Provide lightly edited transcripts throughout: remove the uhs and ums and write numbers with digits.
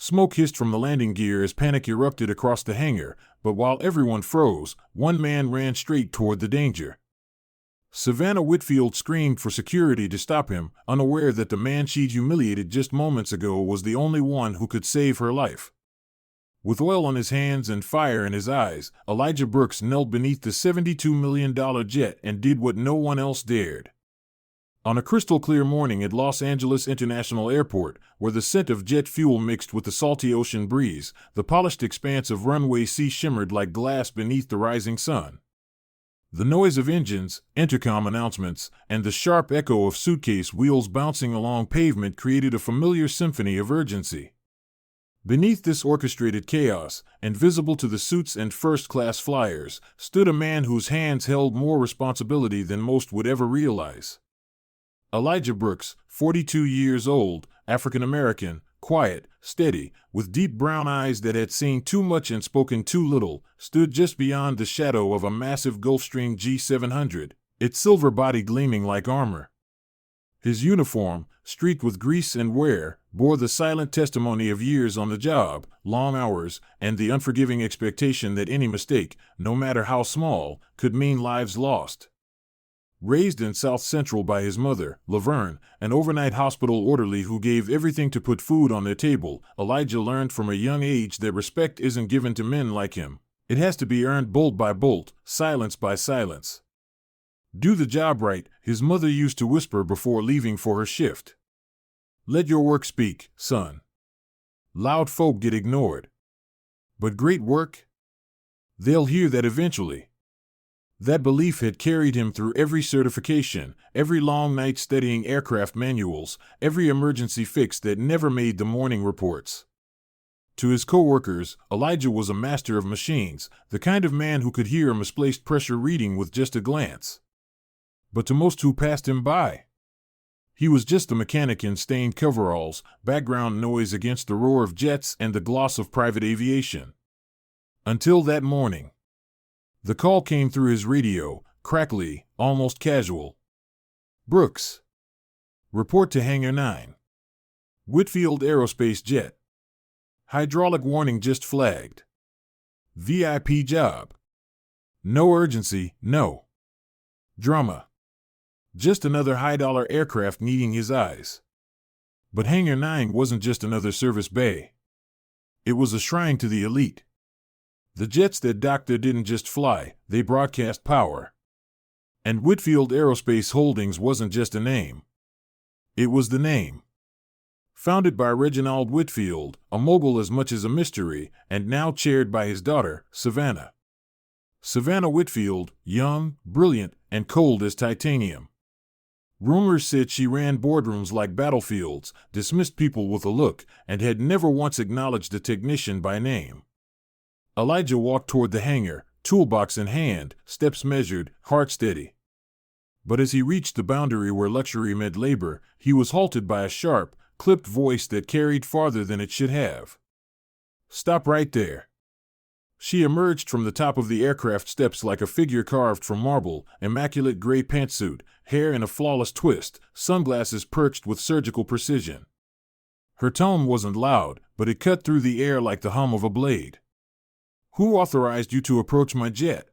Smoke hissed from the landing gear as panic erupted across the hangar, but while everyone froze, one man ran straight toward the danger. Savannah Whitfield screamed for security to stop him, unaware that the man she'd humiliated just moments ago was the only one who could save her life. With oil on his hands and fire in his eyes, Elijah Brooks knelt beneath the $72 million jet and did what no one else dared. On a crystal-clear morning at Los Angeles International Airport, where the scent of jet fuel mixed with the salty ocean breeze, the polished expanse of runway sea shimmered like glass beneath the rising sun. The noise of engines, intercom announcements, and the sharp echo of suitcase wheels bouncing along pavement created a familiar symphony of urgency. Beneath this orchestrated chaos, and visible to the suits and first-class flyers, stood a man whose hands held more responsibility than most would ever realize. Elijah Brooks, 42 years old, African-American, quiet, steady, with deep brown eyes that had seen too much and spoken too little, stood just beyond the shadow of a massive Gulfstream G700, its silver body gleaming like armor. His uniform, streaked with grease and wear, bore the silent testimony of years on the job, long hours, and the unforgiving expectation that any mistake, no matter how small, could mean lives lost. Raised in South Central by his mother, Laverne, an overnight hospital orderly who gave everything to put food on their table, Elijah learned from a young age that respect isn't given to men like him. It has to be earned bolt by bolt, silence by silence. Do the job right, his mother used to whisper before leaving for her shift. Let your work speak, son. Loud folk get ignored. But great work? They'll hear that eventually. That belief had carried him through every certification, every long night studying aircraft manuals, every emergency fix that never made the morning reports. To his co-workers, Elijah was a master of machines, the kind of man who could hear a misplaced pressure reading with just a glance. But to most who passed him by, he was just a mechanic in stained coveralls, background noise against the roar of jets and the gloss of private aviation. Until that morning. The call came through his radio, crackly, almost casual. Brooks. Report to Hangar 9. Whitfield Aerospace Jet. Hydraulic warning just flagged. VIP job. No urgency, no drama. Just another high-dollar aircraft needing his eyes. But Hangar 9 wasn't just another service bay. It was a shrine to the elite. The jets that docked there didn't just fly, they broadcast power. And Whitfield Aerospace Holdings wasn't just a name. It was the name. Founded by Reginald Whitfield, a mogul as much as a mystery, and now chaired by his daughter, Savannah. Savannah Whitfield, young, brilliant, and cold as titanium. Rumors said she ran boardrooms like battlefields, dismissed people with a look, and had never once acknowledged a technician by name. Elijah walked toward the hangar, toolbox in hand, steps measured, heart steady. But as he reached the boundary where luxury met labor, he was halted by a sharp, clipped voice that carried farther than it should have. Stop right there. She emerged from the top of the aircraft steps like a figure carved from marble, immaculate gray pantsuit, hair in a flawless twist, sunglasses perched with surgical precision. Her tone wasn't loud, but it cut through the air like the hum of a blade. Who authorized you to approach my jet?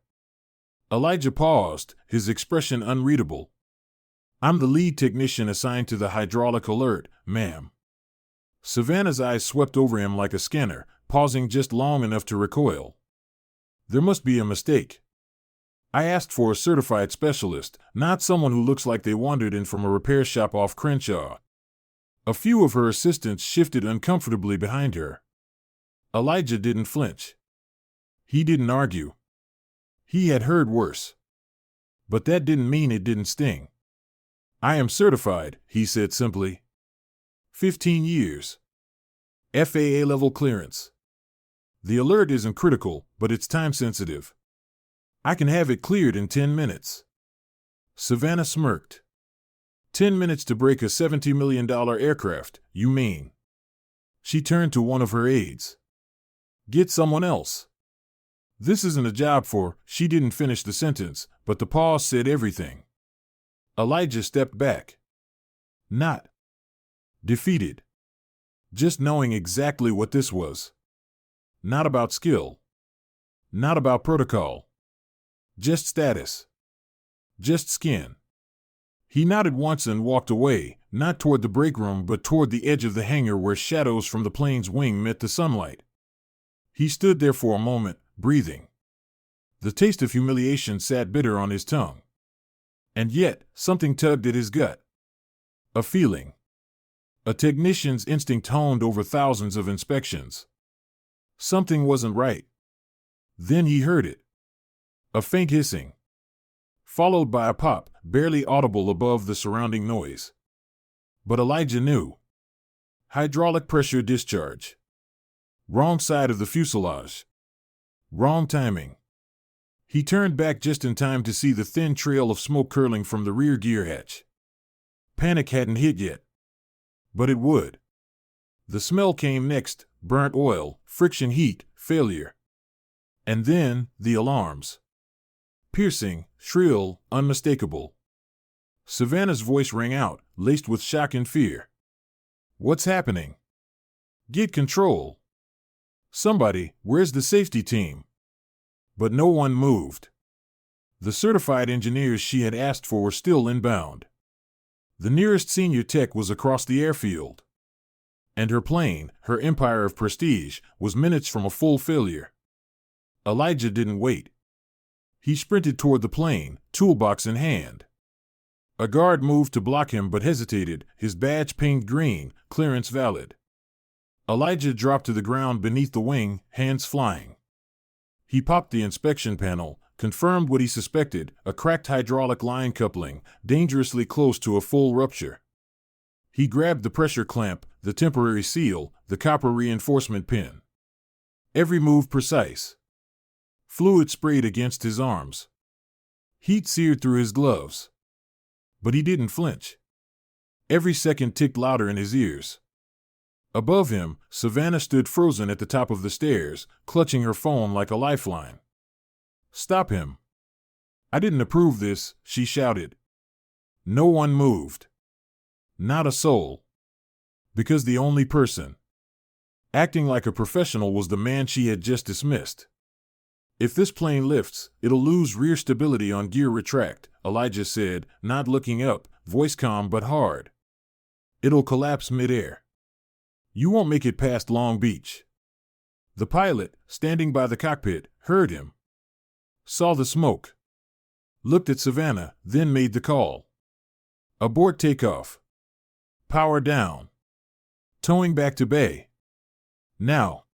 Elijah paused, his expression unreadable. I'm the lead technician assigned to the hydraulic alert, ma'am. Savannah's eyes swept over him like a scanner, pausing just long enough to recoil. There must be a mistake. I asked for a certified specialist, not someone who looks like they wandered in from a repair shop off Crenshaw. A few of her assistants shifted uncomfortably behind her. Elijah didn't flinch. He didn't argue. He had heard worse. But that didn't mean it didn't sting. I am certified, he said simply. 15 years. FAA level clearance. The alert isn't critical, but it's time sensitive. I can have it cleared in 10 minutes. Savannah smirked. 10 minutes to break a $70 million aircraft, you mean? She turned to one of her aides. Get someone else. This isn't a job for, she didn't finish the sentence, but the pause said everything. Elijah stepped back. Not defeated. just knowing exactly what this was. Not about skill. Not about protocol. Just status. Just skin. He nodded once and walked away, not toward the break room but toward the edge of the hangar where shadows from the plane's wing met the sunlight. He stood there for a moment, breathing. The taste of humiliation sat bitter on his tongue. And yet, something tugged at his gut. A feeling. A technician's instinct honed over thousands of inspections. Something wasn't right. Then he heard it. A faint hissing. Followed by a pop, barely audible above the surrounding noise. But Elijah knew. Hydraulic pressure discharge. Wrong side of the fuselage. Wrong timing. He turned back just in time to see the thin trail of smoke curling from the rear gear hatch. Panic hadn't hit yet. But it would. The smell came next, burnt oil, friction heat, failure. And then, the alarms. Piercing, shrill, unmistakable. Savannah's voice rang out, laced with shock and fear. What's happening? Get control. Somebody, where's the safety team? But no one moved. The certified engineers she had asked for were still inbound. The nearest senior tech was across the airfield. And her plane, her empire of prestige, was minutes from a full failure. Elijah didn't wait. He sprinted toward the plane, toolbox in hand. A guard moved to block him but hesitated, his badge pinged green, clearance valid. Elijah dropped to the ground beneath the wing, hands flying. He popped the inspection panel, confirmed what he suspected, a cracked hydraulic line coupling, dangerously close to a full rupture. He grabbed the pressure clamp, the temporary seal, the copper reinforcement pin. Every move precise. Fluid sprayed against his arms. Heat seared through his gloves. But he didn't flinch. Every second ticked louder in his ears. Above him, Savannah stood frozen at the top of the stairs, clutching her phone like a lifeline. Stop him. I didn't approve this, she shouted. No one moved. Not a soul. Because the only person acting like a professional was the man she had just dismissed. If this plane lifts, it'll lose rear stability on gear retract, Elijah said, not looking up, voice calm but hard. It'll collapse midair. You won't make it past Long Beach. The pilot, standing by the cockpit, heard him. Saw the smoke. Looked at Savannah, then made the call. Abort takeoff. Power down. Towing back to bay. Now.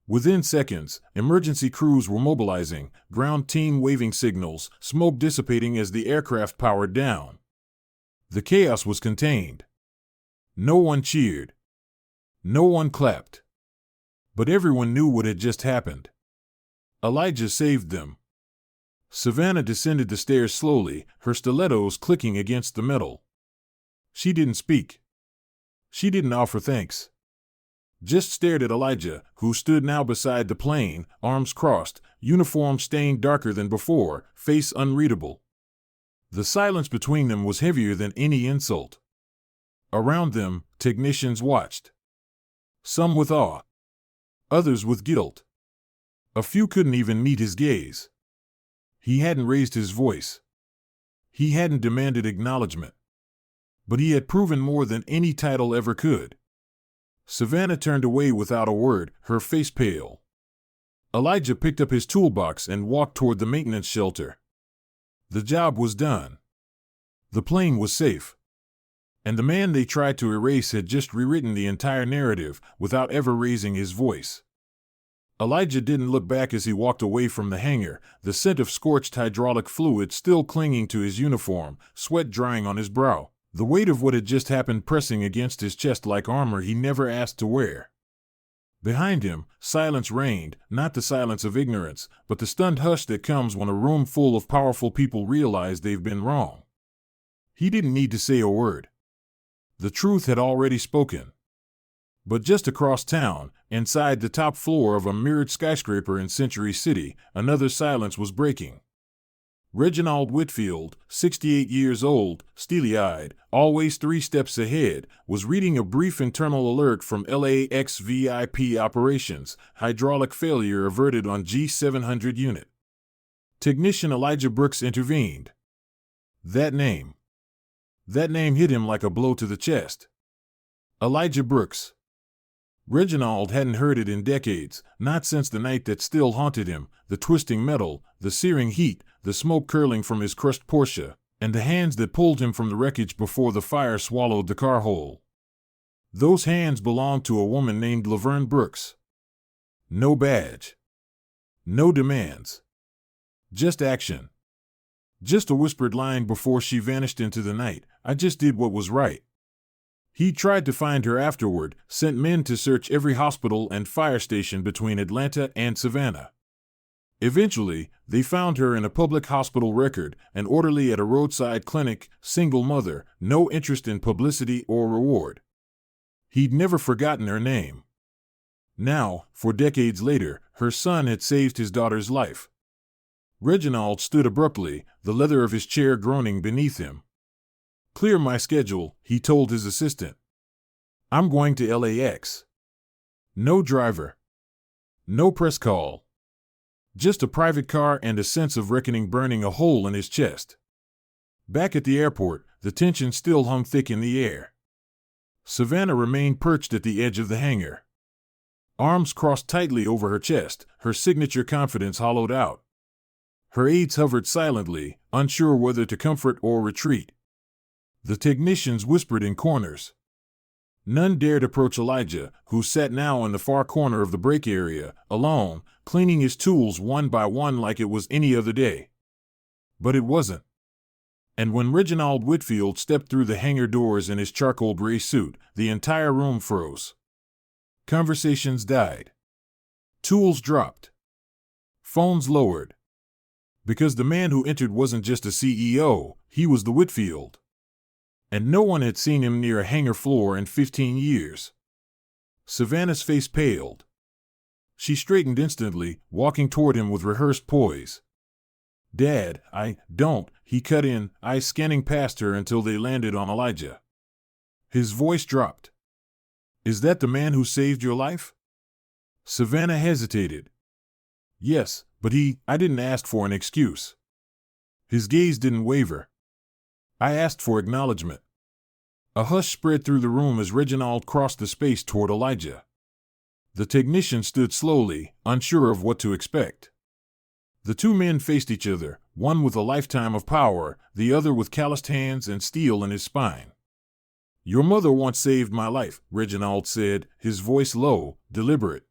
Within seconds, emergency crews were mobilizing, ground team waving signals, smoke dissipating as the aircraft powered down. The chaos was contained. No one cheered. No one clapped. But everyone knew what had just happened. Elijah saved them. Savannah descended the stairs slowly, her stilettos clicking against the metal. She didn't speak. She didn't offer thanks. Just stared at Elijah, who stood now beside the plane, arms crossed, uniform stained darker than before, face unreadable. The silence between them was heavier than any insult. Around them, technicians watched. Some with awe. Others with guilt. A few couldn't even meet his gaze. He hadn't raised his voice. He hadn't demanded acknowledgement. But he had proven more than any title ever could. Savannah turned away without a word, her face pale. Elijah picked up his toolbox and walked toward the maintenance shelter. The job was done. The plane was safe. And the man they tried to erase had just rewritten the entire narrative without ever raising his voice. Elijah didn't look back as he walked away from the hangar, the scent of scorched hydraulic fluid still clinging to his uniform, sweat drying on his brow, the weight of what had just happened pressing against his chest like armor he never asked to wear. Behind him, silence reigned, not the silence of ignorance, but the stunned hush that comes when a room full of powerful people realize they've been wrong. He didn't need to say a word. The truth had already spoken. But just across town, inside the top floor of a mirrored skyscraper in Century City, another silence was breaking. Reginald Whitfield, 68 years old, steely-eyed, always 3 steps ahead, was reading a brief internal alert from LAX VIP operations, hydraulic failure averted on G700 unit. Technician Elijah Brooks intervened. That name hit him like a blow to the chest. Elijah Brooks. Reginald hadn't heard it in decades, not since the night that still haunted him, the twisting metal, the searing heat, the smoke curling from his crushed Porsche, and the hands that pulled him from the wreckage before the fire swallowed the car whole. Those hands belonged to a woman named Laverne Brooks. No badge. No demands. Just action. Just a whispered line before she vanished into the night. I just did what was right. He tried to find her afterward, sent men to search every hospital and fire station between Atlanta and Savannah. Eventually, they found her in a public hospital record, an orderly at a roadside clinic, single mother, no interest in publicity or reward. He'd never forgotten her name. Now, 4 decades later, her son had saved his daughter's life. Reginald stood abruptly, the leather of his chair groaning beneath him. "Clear my schedule," he told his assistant. "I'm going to LAX. No driver. No press call. Just a private car and a sense of reckoning burning a hole in his chest." Back at the airport, the tension still hung thick in the air. Savannah remained perched at the edge of the hangar. Arms crossed tightly over her chest, her signature confidence hollowed out. Her aides hovered silently, unsure whether to comfort or retreat. The technicians whispered in corners. None dared approach Elijah, who sat now in the far corner of the break area, alone, cleaning his tools one by one like it was any other day. But it wasn't. And when Reginald Whitfield stepped through the hangar doors in his charcoal gray suit, the entire room froze. Conversations died. Tools dropped. Phones lowered. Because the man who entered wasn't just a CEO, he was the Whitfield. And no one had seen him near a hangar floor in 15 years. Savannah's face paled. She straightened instantly, walking toward him with rehearsed poise. "Dad, I don't," he cut in, eyes scanning past her until they landed on Elijah. His voice dropped. "Is that the man who saved your life?" Savannah hesitated. "Yes, but I didn't ask for an excuse." His gaze didn't waver. "I asked for acknowledgement." A hush spread through the room as Reginald crossed the space toward Elijah. The technician stood slowly, unsure of what to expect. The 2 men faced each other, one with a lifetime of power, the other with calloused hands and steel in his spine. "Your mother once saved my life," Reginald said, his voice low, deliberate.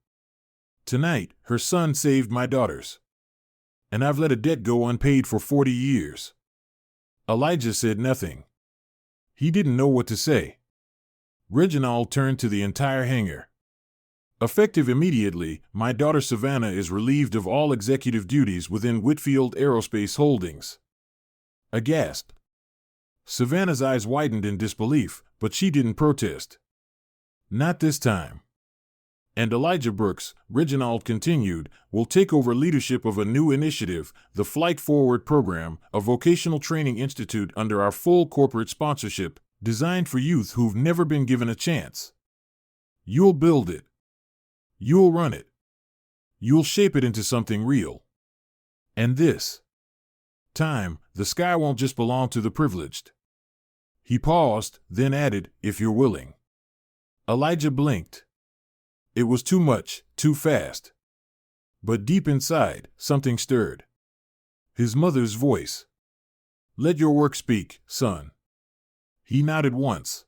"Tonight, her son saved my daughter's. And I've let a debt go unpaid for 40 years. Elijah said nothing. He didn't know what to say. Reginald turned to the entire hangar. "Effective immediately, my daughter Savannah is relieved of all executive duties within Whitfield Aerospace Holdings." A gasp. Savannah's eyes widened in disbelief, but she didn't protest. "Not this time. And Elijah Brooks," Reginald continued, "will take over leadership of a new initiative, the Flight Forward Program, a vocational training institute under our full corporate sponsorship, designed for youth who've never been given a chance. You'll build it. You'll run it. You'll shape it into something real. And this time, the sky won't just belong to the privileged." He paused, then added, "if you're willing." Elijah blinked. It was too much, too fast. But deep inside, something stirred. His mother's voice. "Let your work speak, son." He nodded once.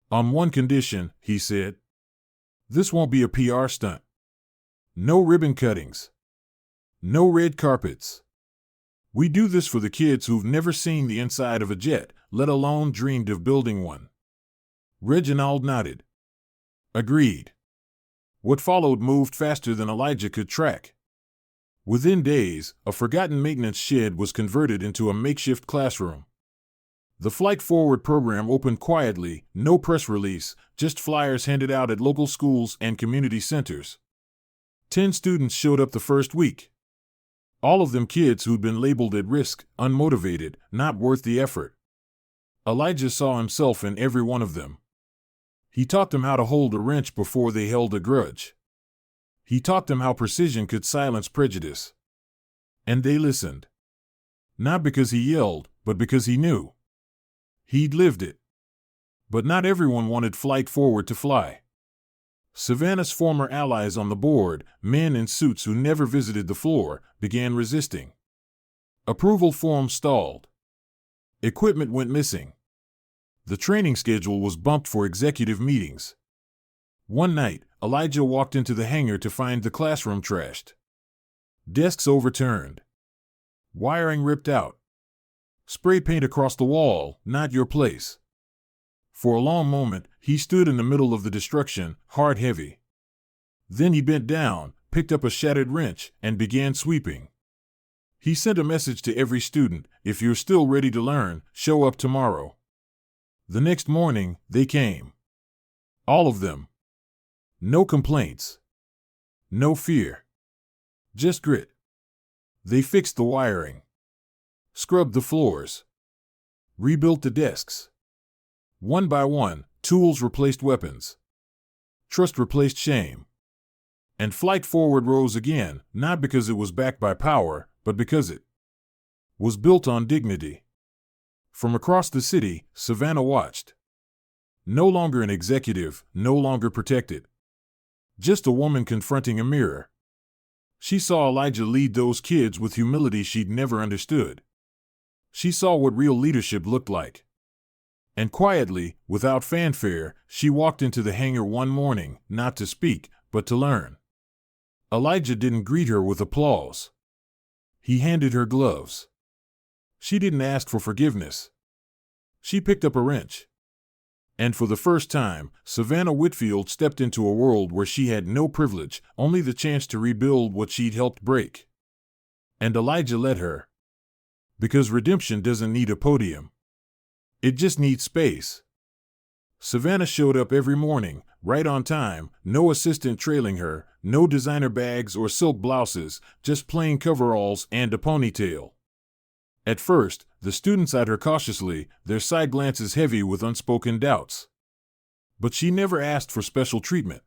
"On one condition," he said. "This won't be a PR stunt. No ribbon cuttings. No red carpets. We do this for the kids who've never seen the inside of a jet, let alone dreamed of building one." Reginald nodded. "Agreed." What followed moved faster than Elijah could track. Within days, a forgotten maintenance shed was converted into a makeshift classroom. The Flight Forward program opened quietly, no press release, just flyers handed out at local schools and community centers. 10 students showed up the first week. All of them kids who'd been labeled at risk, unmotivated, not worth the effort. Elijah saw himself in every one of them. He taught them how to hold a wrench before they held a grudge. He taught them how precision could silence prejudice. And they listened. Not because he yelled, but because he knew. He'd lived it. But not everyone wanted Flight Forward to fly. Savannah's former allies on the board, men in suits who never visited the floor, began resisting. Approval forms stalled. Equipment went missing. The training schedule was bumped for executive meetings. One night, Elijah walked into the hangar to find the classroom trashed. Desks overturned. Wiring ripped out. Spray paint across the wall, not your place. For a long moment, he stood in the middle of the destruction, heart heavy. Then he bent down, picked up a shattered wrench, and began sweeping. He sent a message to every student: if you're still ready to learn, show up tomorrow. The next morning, they came. All of them. No complaints. No fear. Just grit. They fixed the wiring. Scrubbed the floors. Rebuilt the desks. One by one, tools replaced weapons. Trust replaced shame. And Flight Forward rose again, not because it was backed by power, but because it was built on dignity. From across the city, Savannah watched. No longer an executive, no longer protected. Just a woman confronting a mirror. She saw Elijah lead those kids with humility she'd never understood. She saw what real leadership looked like. And quietly, without fanfare, she walked into the hangar one morning, not to speak, but to learn. Elijah didn't greet her with applause. He handed her gloves. She didn't ask for forgiveness. She picked up a wrench. And for the first time, Savannah Whitfield stepped into a world where she had no privilege, only the chance to rebuild what she'd helped break. And Elijah let her. Because redemption doesn't need a podium. It just needs space. Savannah showed up every morning, right on time, no assistant trailing her, no designer bags or silk blouses, just plain coveralls and a ponytail. At first, the students eyed her cautiously, their side glances heavy with unspoken doubts. But she never asked for special treatment.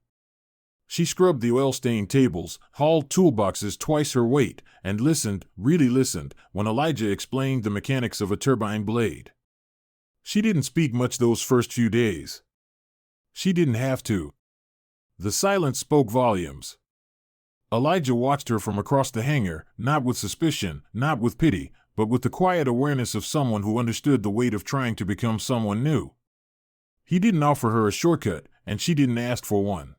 She scrubbed the oil-stained tables, hauled toolboxes twice her weight, and listened, really listened, when Elijah explained the mechanics of a turbine blade. She didn't speak much those first few days. She didn't have to. The silence spoke volumes. Elijah watched her from across the hangar, not with suspicion, not with pity, but with the quiet awareness of someone who understood the weight of trying to become someone new. He didn't offer her a shortcut, and she didn't ask for one.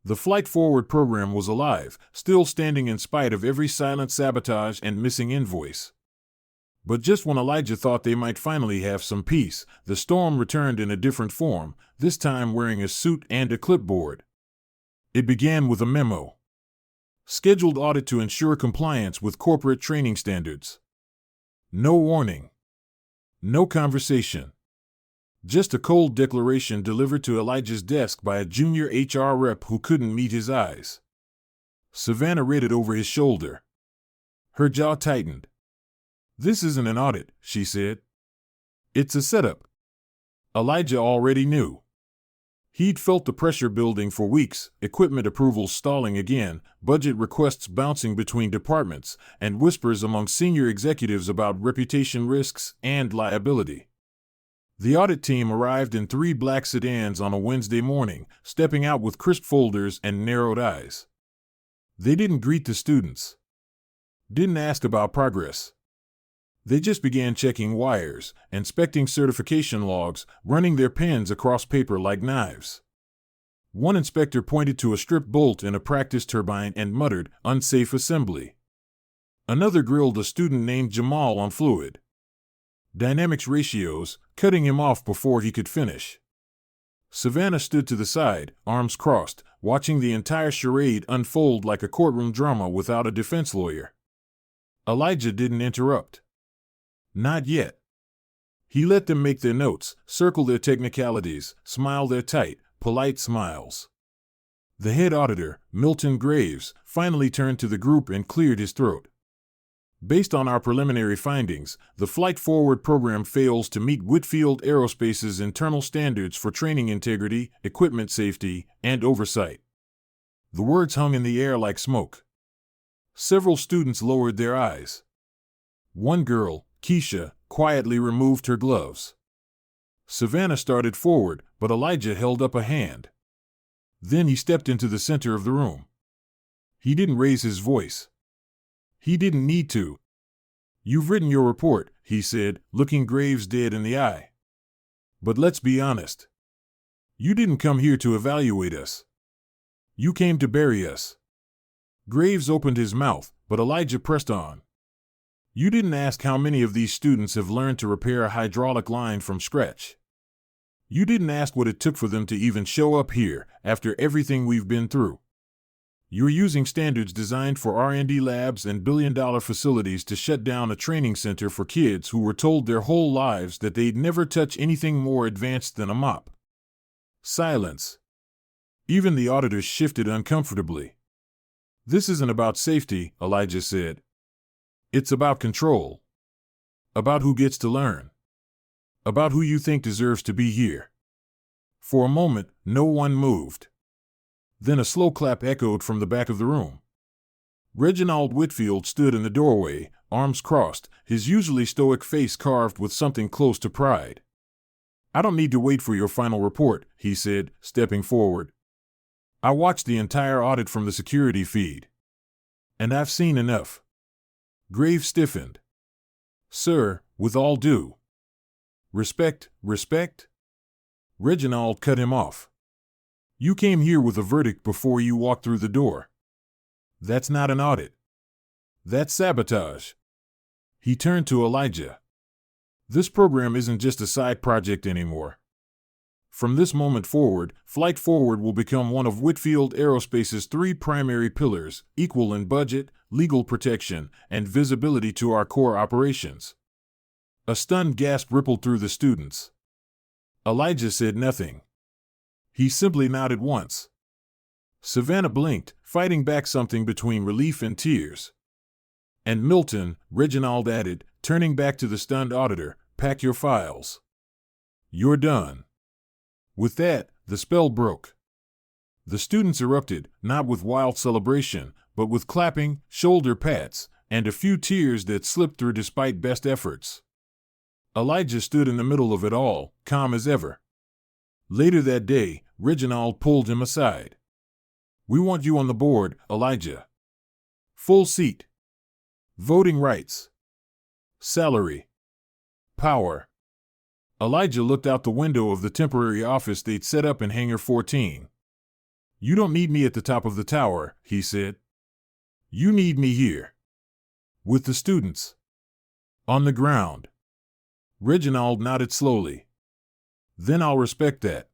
The Flight Forward program was alive, still standing in spite of every silent sabotage and missing invoice. But just when Elijah thought they might finally have some peace, the storm returned in a different form, this time wearing a suit and a clipboard. It began with a memo. Scheduled audit to ensure compliance with corporate training standards. No warning. No conversation. Just a cold declaration delivered to Elijah's desk by a junior HR rep who couldn't meet his eyes. Savannah read it over his shoulder. Her jaw tightened. "This isn't an audit," she said. "It's a setup." Elijah already knew. He'd felt the pressure building for weeks, equipment approvals stalling again, budget requests bouncing between departments, and whispers among senior executives about reputation risks and liability. The audit team arrived in 3 black sedans on a Wednesday morning, stepping out with crisp folders and narrowed eyes. They didn't greet the students. Didn't ask about progress. They just began checking wires, inspecting certification logs, running their pens across paper like knives. One inspector pointed to a stripped bolt in a practice turbine and muttered, "Unsafe assembly." Another grilled a student named Jamal on fluid dynamics ratios, cutting him off before he could finish. Savannah stood to the side, arms crossed, watching the entire charade unfold like a courtroom drama without a defense lawyer. Elijah didn't interrupt. Not yet. He let them make their notes, circle their technicalities, smile their tight, polite smiles. The head auditor, Milton Graves, finally turned to the group and cleared his throat. Based on our preliminary findings, the Flight Forward program fails to meet Whitfield Aerospace's internal standards for training integrity, equipment safety, and oversight. The words hung in the air like smoke. Several students lowered their eyes. One girl, Keisha, quietly removed her gloves. Savannah started forward, but Elijah held up a hand. Then he stepped into the center of the room. He didn't raise his voice. He didn't need to. "You've written your report," he said, looking Graves dead in the eye. "But let's be honest. You didn't come here to evaluate us. You came to bury us." Graves opened his mouth, but Elijah pressed on. "You didn't ask how many of these students have learned to repair a hydraulic line from scratch. You didn't ask what it took for them to even show up here after everything we've been through. You're using standards designed for R&D labs and billion-dollar facilities to shut down a training center for kids who were told their whole lives that they'd never touch anything more advanced than a mop." Silence. Even the auditors shifted uncomfortably. "This isn't about safety," Elijah said. "It's about control. About who gets to learn. About who you think deserves to be here." For a moment, no one moved. Then a slow clap echoed from the back of the room. Reginald Whitfield stood in the doorway, arms crossed, his usually stoic face carved with something close to pride. "I don't need to wait for your final report," he said, stepping forward. "I watched the entire audit from the security feed. And I've seen enough." Graves stiffened. "Sir, with all due respect." Reginald cut him off. "You came here with a verdict before you walked through the door. That's not an audit. That's sabotage." He turned to Elijah. "This program isn't just a side project anymore. From this moment forward, Flight Forward will become one of Whitfield Aerospace's 3 primary pillars, equal in budget, legal protection, and visibility to our core operations." A stunned gasp rippled through the students. Elijah said nothing. He simply nodded once. Savannah blinked, fighting back something between relief and tears. "And Milton," Reginald added, turning back to the stunned auditor, "pack your files. You're done." With that, the spell broke. The students erupted, not with wild celebration, but with clapping, shoulder pats, and a few tears that slipped through despite best efforts. Elijah stood in the middle of it all, calm as ever. Later that day, Reginald pulled him aside. "We want you on the board, Elijah. Full seat. Voting rights. Salary. Power." Elijah looked out the window of the temporary office they'd set up in Hangar 14. "You don't need me at the top of the tower," he said. "You need me here. With the students. On the ground." Reginald nodded slowly. "Then I'll respect that."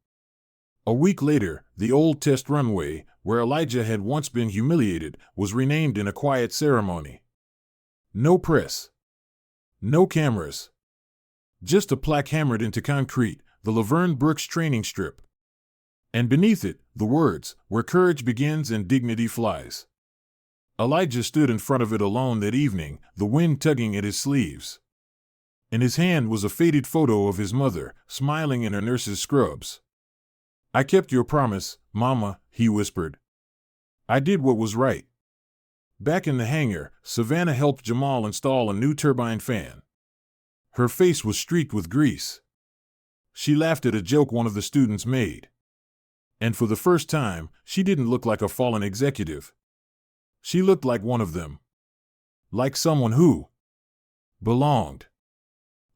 A week later, the old test runway, where Elijah had once been humiliated, was renamed in a quiet ceremony. No press. No cameras. Just a plaque hammered into concrete, the Laverne Brooks training strip. And beneath it, the words, "Where courage begins and dignity flies." Elijah stood in front of it alone that evening, the wind tugging at his sleeves. In his hand was a faded photo of his mother, smiling in her nurse's scrubs. "I kept your promise, Mama," he whispered. "I did what was right." Back in the hangar, Savannah helped Jamal install a new turbine fan. Her face was streaked with grease. She laughed at a joke one of the students made. And for the first time, she didn't look like a fallen executive. She looked like one of them. Like someone who belonged.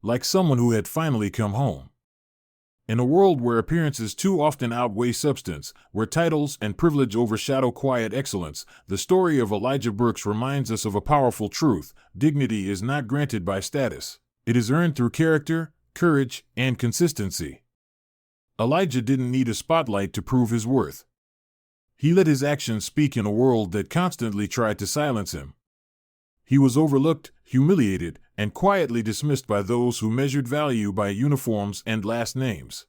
Like someone who had finally come home. In a world where appearances too often outweigh substance, where titles and privilege overshadow quiet excellence, the story of Elijah Brooks reminds us of a powerful truth: dignity is not granted by status. It is earned through character, courage, and consistency. Elijah didn't need a spotlight to prove his worth. He let his actions speak in a world that constantly tried to silence him. He was overlooked, humiliated, and quietly dismissed by those who measured value by uniforms and last names.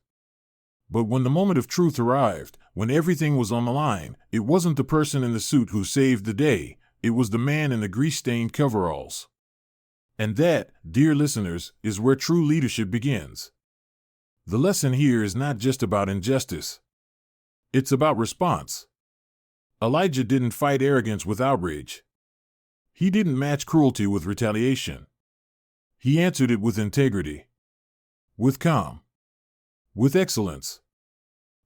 But when the moment of truth arrived, when everything was on the line, it wasn't the person in the suit who saved the day, it was the man in the grease-stained coveralls. And that, dear listeners, is where true leadership begins. The lesson here is not just about injustice. It's about response. Elijah didn't fight arrogance with outrage. He didn't match cruelty with retaliation. He answered it with integrity, with calm, with excellence.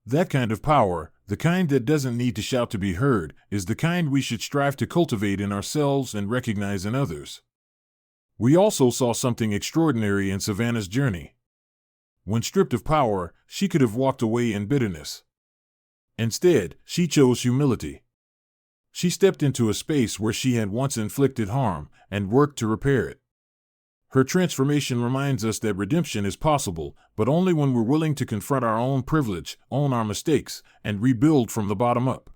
That kind of power, the kind that doesn't need to shout to be heard, is the kind we should strive to cultivate in ourselves and recognize in others. We also saw something extraordinary in Savannah's journey. When stripped of power, she could have walked away in bitterness. Instead, she chose humility. She stepped into a space where she had once inflicted harm and worked to repair it. Her transformation reminds us that redemption is possible, but only when we're willing to confront our own privilege, own our mistakes, and rebuild from the bottom up.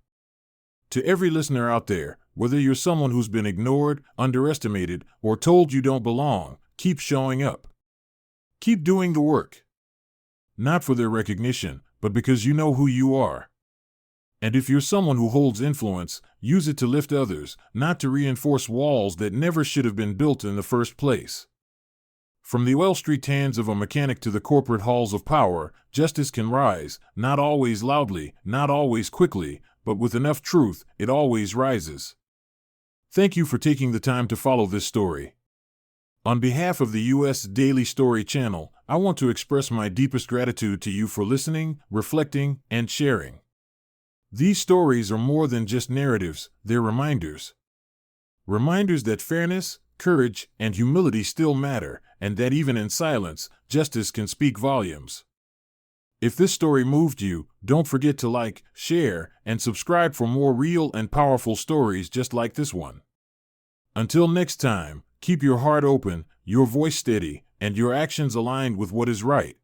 To every listener out there, whether you're someone who's been ignored, underestimated, or told you don't belong, keep showing up. Keep doing the work. Not for their recognition, but because you know who you are. And if you're someone who holds influence, use it to lift others, not to reinforce walls that never should have been built in the first place. From the Wall Street hands of a mechanic to the corporate halls of power, justice can rise, not always loudly, not always quickly, but with enough truth, it always rises. Thank you for taking the time to follow this story. On behalf of the U.S. Daily Story channel, I want to express my deepest gratitude to you for listening, reflecting, and sharing. These stories are more than just narratives, they're reminders. Reminders that fairness, courage, and humility still matter, and that even in silence, justice can speak volumes. If this story moved you, don't forget to like, share, and subscribe for more real and powerful stories just like this one. Until next time, keep your heart open, your voice steady, and your actions aligned with what is right.